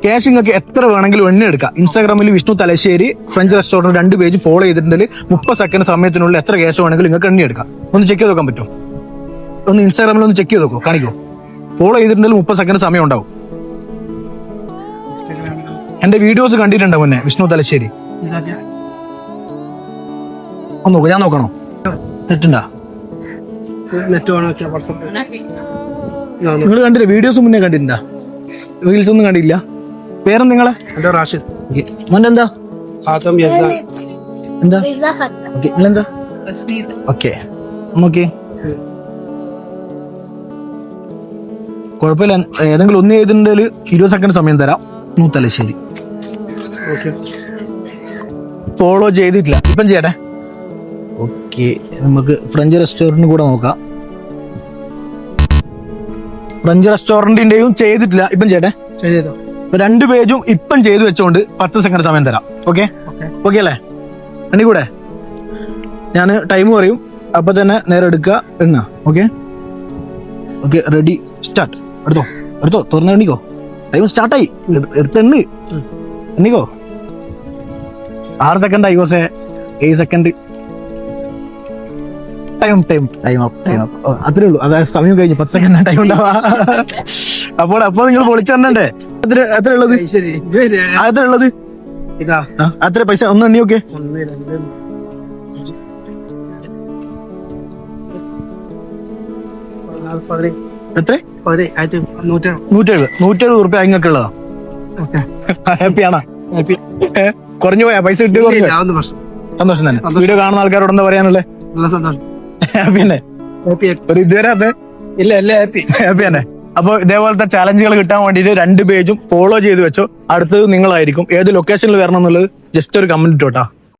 Cash നിങ്ങൾക്ക് എത്ര വേണമെങ്കിലും എണ്ണ എടുക്കാം. ഇൻസ്റ്റാഗ്രാമിൽ Vishnu Thalassery French restaurant 2 page follow ചെയ്തിട്ടുണ്ടെങ്കിൽ 30 സെക്കൻഡ് സമയത്തിനുള്ളിൽ എത്ര ക്യാഷ് വേണമെങ്കിലും നിങ്ങൾക്ക് എണ്ണ എടുക്കാം. ഒന്ന് ചെക്ക് ചെയ്ത് നോക്കാൻ പറ്റും? ഒന്ന് ഇൻസ്റ്റാഗ്രാമിൽ ഒന്ന് ചെക്ക് ചെയ്ത് നോക്കൂ, കാണിക്കോ. ഫോളോ ചെയ്തിട്ടുണ്ടെങ്കിൽ 30 സെക്കൻഡ് സമയം ഉണ്ടാവും. എന്റെ വീഡിയോസ് കണ്ടിട്ടുണ്ടോ മുന്നേ വിഷ്ണു തലശ്ശേരി? ഒന്ന് നോക്കൂ, ഞാൻ നോക്കണോ? നെറ്റുണ്ടാ? നിങ്ങൾ കണ്ടില്ല? വീഡിയോസ് മുന്നേ കണ്ടിട്ടുണ്ടാ? റീൽസ് ഒന്നും കണ്ടില്ല? പേരും നിങ്ങളെ? റാഷിദ്. മോന്റെ എന്താ? എന്താ? നിങ്ങളെന്താ? ഓക്കെ, നോക്കി കുഴപ്പമില്ല. ഏതെങ്കിലും ഒന്ന് ചെയ്തിട്ടുണ്ടെങ്കിൽ 20 സെക്കൻഡ് സമയം തരാം. തലശ്ശേരി ഫോളോ ചെയ്തിട്ടില്ല, ഇപ്പം ചെയ്യട്ടെ. ഓക്കെ, നമുക്ക് ഫ്രഞ്ച് റെസ്റ്റോറൻറ്റ് കൂടെ നോക്കാം. ഫ്രഞ്ച് റെസ്റ്റോറന്റിന്റെയും ചെയ്തിട്ടില്ല, ഇപ്പം ചെയ്യട്ടെ. 2 പേജും ഇപ്പം ചെയ്ത് വെച്ചോണ്ട് 10 സെക്കൻഡ് സമയം തരാം. ഓക്കെ ഓക്കെ അല്ലേ? എണ്ണി കൂടെ ഞാൻ ടൈം പറയും, അപ്പൊ തന്നെ നേരെ എടുക്കുക എണ്ണ. Okay okay, ready, start. എടുത്തോ തുറന്ന് എണ്ണിക്കോ. ടൈം സ്റ്റാർട്ടായി. എടുത്ത് എണ്ണിക്കോ. 6 സെക്കൻഡ് ആയി കോസേ. 7 സെക്കൻഡ്. ടൈം അത്രേ ഉള്ളൂ. അതായത് സമയം കഴിഞ്ഞു. 10 സെക്കൻഡ് ടൈം ഉണ്ടാവാ. അപ്പോൾ നിങ്ങൾ പൊളിച്ചെണ്ണണ്ടേ? എത്ര ഉള്ളത്? എത്ര ഉള്ളത്? അത്ര പൈസ ഒന്ന് എണ്ണി നോക്കേ. 170 റുപ്യ നിങ്ങൾക്കുള്ളതാ. ഹാപ്പിയാണോ? കുറഞ്ഞു പോയാ പൈസ കിട്ടിയ? സന്തോഷം തന്നെ. വീഡിയോ കാണുന്ന ആൾക്കാരോട് എന്താ പറയാനുള്ളത്? ഹാപ്പി തന്നെ? ഒരു ഇതുവരെ ഹാപ്പി തന്നെ. അപ്പൊ ഇതേപോലത്തെ ചാലഞ്ചുകൾ കിട്ടാൻ വേണ്ടിയിട്ട് 2 പേജും ഫോളോ ചെയ്ത് വെച്ചോ. അടുത്തത് നിങ്ങളായിരിക്കും. ഏത് ലൊക്കേഷനിൽ വരണം എന്നുള്ളത് ജസ്റ്റ് ഒരു കമന്റ് ഇട്ടോട്ടാ.